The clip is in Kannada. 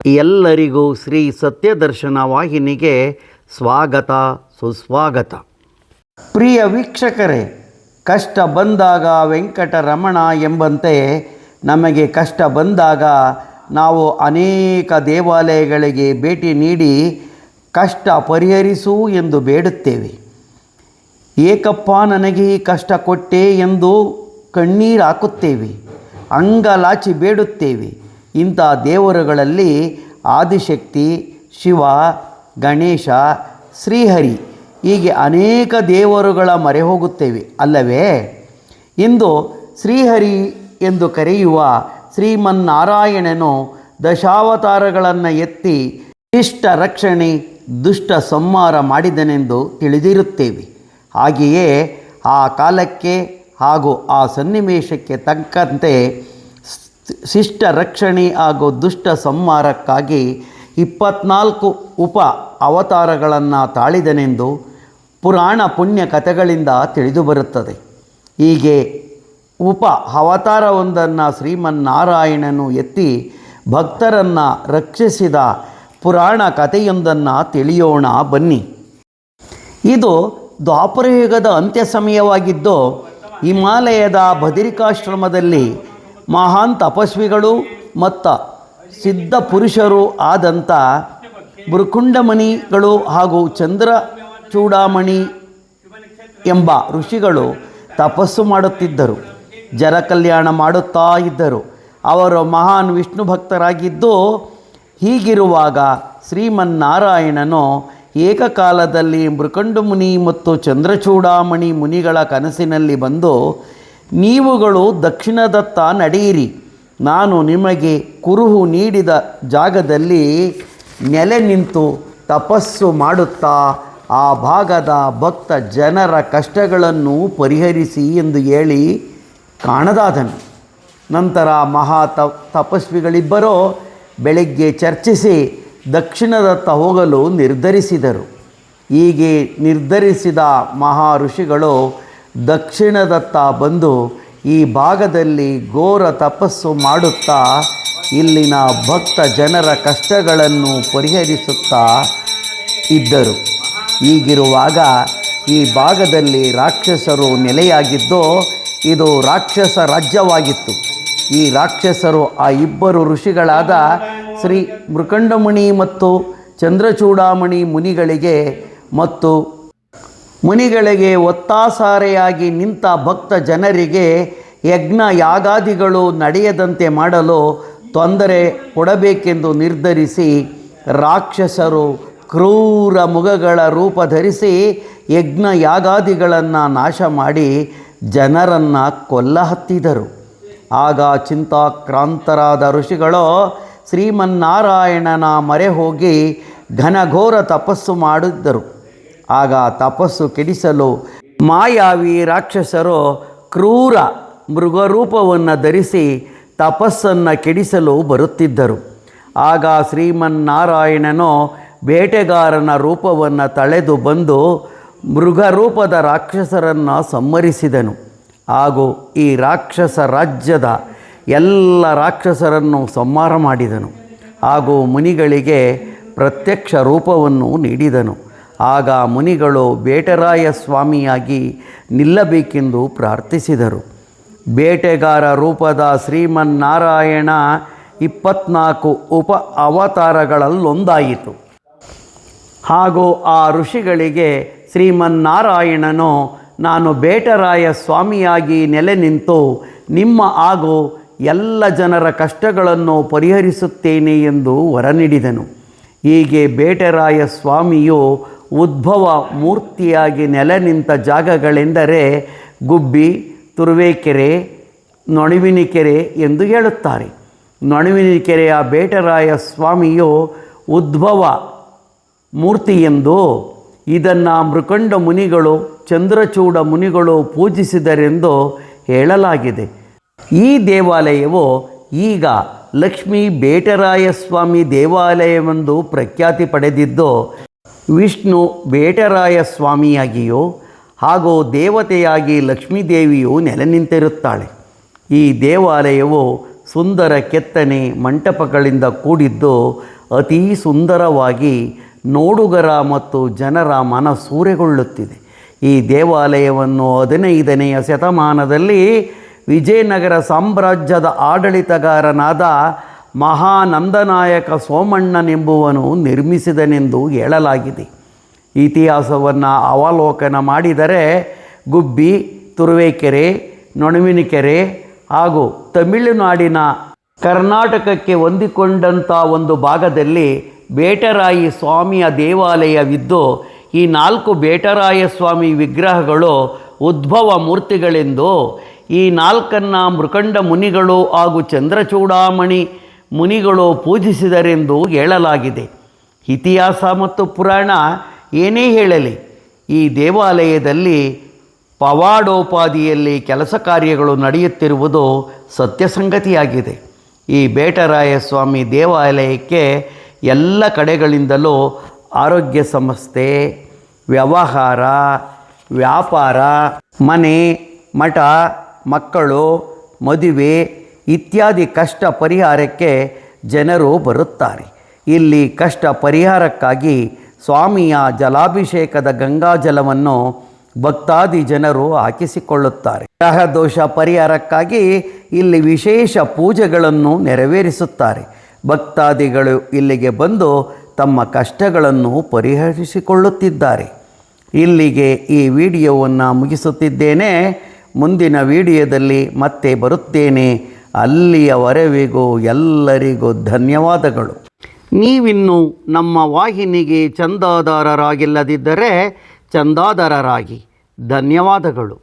ಎಲ್ಲರಿಗೂ ಶ್ರೀ ಸತ್ಯದರ್ಶನ ವಾಹಿನಿಗೆ ಸ್ವಾಗತ ಸುಸ್ವಾಗತ. ಪ್ರಿಯ ವೀಕ್ಷಕರೇ, ಕಷ್ಟ ಬಂದಾಗ ವೆಂಕಟರಮಣ ಎಂಬಂತೆ ನಮಗೆ ಕಷ್ಟ ಬಂದಾಗ ನಾವು ಅನೇಕ ದೇವಾಲಯಗಳಿಗೆ ಭೇಟಿ ನೀಡಿ ಕಷ್ಟ ಪರಿಹರಿಸು ಎಂದು ಬೇಡುತ್ತೇವೆ. ಏಕಪ್ಪ ನನಗೆ ಈ ಕಷ್ಟ ಕೊಟ್ಟೆ ಎಂದು ಕಣ್ಣೀರು ಹಾಕುತ್ತೇವೆ, ಅಂಗಲಾಚಿ ಬೇಡುತ್ತೇವೆ. ಇಂಥ ದೇವರುಗಳಲ್ಲಿ ಆದಿಶಕ್ತಿ, ಶಿವ, ಗಣೇಶ, ಶ್ರೀಹರಿ ಹೀಗೆ ಅನೇಕ ದೇವರುಗಳ ಮೊರೆ ಹೋಗುತ್ತೇವೆ ಅಲ್ಲವೇ? ಇಂದು ಶ್ರೀಹರಿ ಎಂದು ಕರೆಯುವ ಶ್ರೀಮನ್ನಾರಾಯಣನು ದಶಾವತಾರಗಳನ್ನು ಎತ್ತಿ ಶಿಷ್ಟ ರಕ್ಷಣೆ, ದುಷ್ಟ ಸಂಹಾರ ಮಾಡಿದನೆಂದು ತಿಳಿದಿರುತ್ತೇವೆ. ಹಾಗೆಯೇ ಆ ಕಾಲಕ್ಕೆ ಹಾಗೂ ಆ ಸನ್ನಿವೇಶಕ್ಕೆ ತಕ್ಕಂತೆ ಶಿಷ್ಟ ರಕ್ಷಣೆ ಹಾಗೂ ದುಷ್ಟ ಸಂಹಾರಕ್ಕಾಗಿ 24 ಉಪ ಅವತಾರಗಳನ್ನು ತಾಳಿದನೆಂದು ಪುರಾಣ ಪುಣ್ಯ ಕಥೆಗಳಿಂದ ತಿಳಿದುಬರುತ್ತದೆ. ಹೀಗೆ ಉಪ ಅವತಾರವೊಂದನ್ನು ಶ್ರೀಮನ್ನಾರಾಯಣನು ಎತ್ತಿ ಭಕ್ತರನ್ನು ರಕ್ಷಿಸಿದ ಪುರಾಣ ಕಥೆಯೊಂದನ್ನು ತಿಳಿಯೋಣ ಬನ್ನಿ. ಇದು ದ್ವಾಪರಯುಗದ ಅಂತ್ಯ ಸಮಯವಾಗಿದ್ದು ಹಿಮಾಲಯದ ಬದರಿಕಾಶ್ರಮದಲ್ಲಿ ಮಹಾನ್ ತಪಸ್ವಿಗಳು ಮತ್ತು ಸಿದ್ಧ ಪುರುಷರು ಆದಂಥ ಭೃಕುಂಡಮಣಿಗಳು ಹಾಗೂ ಚಂದ್ರಚೂಡಾಮಣಿ ಎಂಬ ಋಷಿಗಳು ತಪಸ್ಸು ಮಾಡುತ್ತಿದ್ದರು, ಜನ ಕಲ್ಯಾಣ ಮಾಡುತ್ತಾ ಇದ್ದರು. ಅವರು ಮಹಾನ್ ವಿಷ್ಣು ಭಕ್ತರಾಗಿದ್ದು, ಹೀಗಿರುವಾಗ ಶ್ರೀಮನ್ನಾರಾಯಣನು ಏಕಕಾಲದಲ್ಲಿ ಭೃಕುಂಡಮುನಿ ಮತ್ತು ಚಂದ್ರಚೂಡಾಮಣಿ ಮುನಿಗಳ ಕನಸಿನಲ್ಲಿ ಬಂದು, ನೀವುಗಳು ದಕ್ಷಿಣದತ್ತ ನಡೆಯಿರಿ, ನಾನು ನಿಮಗೆ ಕುರುಹು ನೀಡಿದ ಜಾಗದಲ್ಲಿ ನೆಲೆ ನಿಂತು ತಪಸ್ಸು ಮಾಡುತ್ತಾ ಆ ಭಾಗದ ಭಕ್ತ ಜನರ ಕಷ್ಟಗಳನ್ನು ಪರಿಹರಿಸಿ ಎಂದು ಹೇಳಿ ಕಾಣದಾದನು. ನಂತರ ತಪಸ್ವಿಗಳಿಬ್ಬರೂ ಬೆಳಗ್ಗೆ ಚರ್ಚಿಸಿ ದಕ್ಷಿಣದತ್ತ ಹೋಗಲು ನಿರ್ಧರಿಸಿದರು. ಹೀಗೆ ನಿರ್ಧರಿಸಿದ ಋಷಿಗಳು ದಕ್ಷಿಣದತ್ತ ಬಂದು ಈ ಭಾಗದಲ್ಲಿ ಘೋರ ತಪಸ್ಸು ಮಾಡುತ್ತಾ ಇಲ್ಲಿನ ಭಕ್ತ ಜನರ ಕಷ್ಟಗಳನ್ನು ಪರಿಹರಿಸುತ್ತಾ ಇದ್ದರು. ಹೀಗಿರುವಾಗ ಈ ಭಾಗದಲ್ಲಿ ರಾಕ್ಷಸರು ನೆಲೆಯಾಗಿದ್ದು, ಇದು ರಾಕ್ಷಸ ರಾಜ್ಯವಾಗಿತ್ತು. ಈ ರಾಕ್ಷಸರು ಆ ಇಬ್ಬರು ಋಷಿಗಳಾದ ಶ್ರೀ ಭೃಕುಂಡಮುನಿ ಮತ್ತು ಚಂದ್ರಚೂಡಾಮಣಿ ಮುನಿಗಳಿಗೆ ಒತ್ತಾಸರೆಯಾಗಿ ನಿಂತ ಭಕ್ತ ಜನರಿಗೆ ಯಜ್ಞ ಯಾಗಾದಿಗಳು ನಡೆಯದಂತೆ ಮಾಡಲು ತೊಂದರೆ ಕೊಡಬೇಕೆಂದು ನಿರ್ಧರಿಸಿ ರಾಕ್ಷಸರು ಕ್ರೂರ ಮೃಗಗಳ ರೂಪ ಧರಿಸಿ ಯಜ್ಞ ಯಾಗಾದಿಗಳನ್ನು ನಾಶ ಮಾಡಿ ಜನರನ್ನು ಕೊಲ್ಲಹತ್ತಿದರು. ಆಗ ಚಿಂತಾಕ್ರಾಂತರಾದ ಋಷಿಗಳು ಶ್ರೀಮನ್ನಾರಾಯಣನ ಮೊರೆ ಹೋಗಿ ಘನಘೋರ ತಪಸ್ಸು ಮಾಡಿದ್ದರು. ಆಗ ತಪಸ್ಸು ಕೆಡಿಸಲು ಮಾಯಾವಿ ರಾಕ್ಷಸರು ಕ್ರೂರ ಮೃಗರೂಪವನ್ನು ಧರಿಸಿ ತಪಸ್ಸನ್ನು ಕೆಡಿಸಲು ಬರುತ್ತಿದ್ದರು. ಆಗ ಶ್ರೀಮನ್ನಾರಾಯಣನು ಬೇಟೆಗಾರನ ರೂಪವನ್ನು ತಳೆದು ಬಂದು ಮೃಗರೂಪದ ರಾಕ್ಷಸರನ್ನು ಸಂಹರಿಸಿದನು. ಹಾಗೂ ಈ ರಾಕ್ಷಸ ರಾಜ್ಯದ ಎಲ್ಲ ರಾಕ್ಷಸರನ್ನು ಸಂಹಾರ ಮಾಡಿದನು. ಹಾಗೂ ಮುನಿಗಳಿಗೆ ಪ್ರತ್ಯಕ್ಷ ರೂಪವನ್ನು ನೀಡಿದನು. ಆಗ ಮುನಿಗಳು ಬೇಟರಾಯ ಸ್ವಾಮಿಯಾಗಿ ನಿಲ್ಲಬೇಕೆಂದು ಪ್ರಾರ್ಥಿಸಿದರು. ಬೇಟೆಗಾರ ರೂಪದ ಶ್ರೀಮನ್ನಾರಾಯಣ 24 ಉಪ ಅವತಾರಗಳಲ್ಲೊಂದಾಯಿತು. ಹಾಗೂ ಆ ಋಷಿಗಳಿಗೆ ಶ್ರೀಮನ್ನಾರಾಯಣನು, ನಾನು ಬೇಟರಾಯ ಸ್ವಾಮಿಯಾಗಿ ನೆಲೆ ನಿಂತು ನಿಮ್ಮ ಹಾಗೂ ಎಲ್ಲ ಜನರ ಕಷ್ಟಗಳನ್ನು ಪರಿಹರಿಸುತ್ತೇನೆ ಎಂದು ವರ ನೀಡಿದನು. ಹೀಗೆ ಬೇಟರಾಯ ಸ್ವಾಮಿಯು ಉದ್ಭವ ಮೂರ್ತಿಯಾಗಿ ನೆಲೆ ನಿಂತ ಜಾಗಗಳೆಂದರೆ ಗುಬ್ಬಿ, ತುರುವೇಕೆರೆ, ನೊಣವಿನಕೆರೆ ಎಂದು ಹೇಳುತ್ತಾರೆ. ನೊಣವಿನಕೆರೆಯ ಬೇಟರಾಯ ಸ್ವಾಮಿಯು ಉದ್ಭವ ಮೂರ್ತಿ ಎಂದು, ಇದನ್ನು ಭೃಕುಂಡ ಮುನಿಗಳು, ಚಂದ್ರಚೂಡ ಮುನಿಗಳು ಪೂಜಿಸಿದರೆಂದು ಹೇಳಲಾಗಿದೆ. ಈ ದೇವಾಲಯವು ಈಗ ಲಕ್ಷ್ಮೀ ಬೇಟರಾಯ ಸ್ವಾಮಿ ದೇವಾಲಯವೆಂದು ಪ್ರಖ್ಯಾತಿ ಪಡೆದಿದ್ದು, ವಿಷ್ಣು ಬೇಟರಾಯ ಸ್ವಾಮಿಯಾಗಿಯೂ ಹಾಗೂ ದೇವತೆಯಾಗಿ ಲಕ್ಷ್ಮೀದೇವಿಯು ನೆಲೆ ನಿಂತಿರುತ್ತಾಳೆ. ಈ ದೇವಾಲಯವು ಸುಂದರ ಕೆತ್ತನೆ ಮಂಟಪಗಳಿಂದ ಕೂಡಿದ್ದು ಅತೀ ಸುಂದರವಾಗಿ ನೋಡುಗರ ಮತ್ತು ಜನರ ಮನಸೂರೆಗೊಳ್ಳುತ್ತಿದೆ. ಈ ದೇವಾಲಯವನ್ನು 15ನೆಯ ಶತಮಾನದಲ್ಲಿ ವಿಜಯನಗರ ಸಾಮ್ರಾಜ್ಯದ ಆಡಳಿತಗಾರನಾದ ಮಹಾನಂದನಾಯಕ ಸೋಮಣ್ಣನೆಂಬುವನು ನಿರ್ಮಿಸಿದನೆಂದು ಹೇಳಲಾಗಿದೆ. ಇತಿಹಾಸವನ್ನು ಅವಲೋಕನ ಮಾಡಿದರೆ ಗುಬ್ಬಿ, ತುರುವೇಕೆರೆ, ನೊಣವಿನಕೆರೆ ಹಾಗೂ ತಮಿಳುನಾಡಿನ ಕರ್ನಾಟಕಕ್ಕೆ ಹೊಂದಿಕೊಂಡಂಥ ಒಂದು ಭಾಗದಲ್ಲಿ ಬೇಟರಾಯಿ ಸ್ವಾಮಿಯ ದೇವಾಲಯವಿದ್ದು ಈ 4 ಬೇಟರಾಯ ಸ್ವಾಮಿ ವಿಗ್ರಹಗಳು ಉದ್ಭವ ಮೂರ್ತಿಗಳೆಂದು, ಈ 4 ಮೃಕಂಡ ಮುನಿಗಳು ಹಾಗೂ ಚಂದ್ರಚೂಡಾಮಣಿ ಮುನಿಗಳು ಪೂಜಿಸಿದರೆಂದು ಹೇಳಲಾಗಿದೆ. ಇತಿಹಾಸ ಮತ್ತು ಪುರಾಣ ಏನೇ ಹೇಳಲಿ, ಈ ದೇವಾಲಯದಲ್ಲಿ ಪವಾಡೋಪಾದಿಯಲ್ಲಿ ಕೆಲಸ ಕಾರ್ಯಗಳು ನಡೆಯುತ್ತಿರುವುದು ಸತ್ಯ ಸಂಗತಿಯಾಗಿದೆ. ಈ ಬೇಟರಾಯ ಸ್ವಾಮಿ ದೇವಾಲಯಕ್ಕೆ ಎಲ್ಲ ಕಡೆಗಳಿಂದಲೂ ಆರೋಗ್ಯ ಸಂಸ್ಥೆ, ವ್ಯವಹಾರ, ವ್ಯಾಪಾರ, ಮನೆ, ಮಠ, ಮಕ್ಕಳು, ಮದುವೆ ಇತ್ಯಾದಿ ಕಷ್ಟ ಪರಿಹಾರಕ್ಕೆ ಜನರು ಬರುತ್ತಾರೆ. ಇಲ್ಲಿ ಕಷ್ಟ ಪರಿಹಾರಕ್ಕಾಗಿ ಸ್ವಾಮಿಯ ಜಲಾಭಿಷೇಕದ ಗಂಗಾಜಲವನ್ನು ಭಕ್ತಾದಿ ಜನರು ಹಾಕಿಸಿಕೊಳ್ಳುತ್ತಾರೆ. ಗ್ರಹ ದೋಷ ಪರಿಹಾರಕ್ಕಾಗಿ ಇಲ್ಲಿ ವಿಶೇಷ ಪೂಜೆಗಳನ್ನು ನೆರವೇರಿಸುತ್ತಾರೆ. ಭಕ್ತಾದಿಗಳು ಇಲ್ಲಿಗೆ ಬಂದು ತಮ್ಮ ಕಷ್ಟಗಳನ್ನು ಪರಿಹರಿಸಿಕೊಳ್ಳುತ್ತಿದ್ದಾರೆ. ಇಲ್ಲಿಗೆ ಈ ವಿಡಿಯೋವನ್ನು ಮುಗಿಸುತ್ತಿದ್ದೇನೆ. ಮುಂದಿನ ವಿಡಿಯೋದಲ್ಲಿ ಮತ್ತೆ ಬರುತ್ತೇನೆ. ಅಲ್ಲಿಯವರೆವಿಗೂ ಎಲ್ಲರಿಗೂ ಧನ್ಯವಾದಗಳು. ನೀವಿನ್ನು ನಮ್ಮ ವಾಹಿನಿಗೆ ಚಂದಾದಾರರಾಗಿಲ್ಲದಿದ್ದರೆ ಚಂದಾದಾರರಾಗಿ. ಧನ್ಯವಾದಗಳು.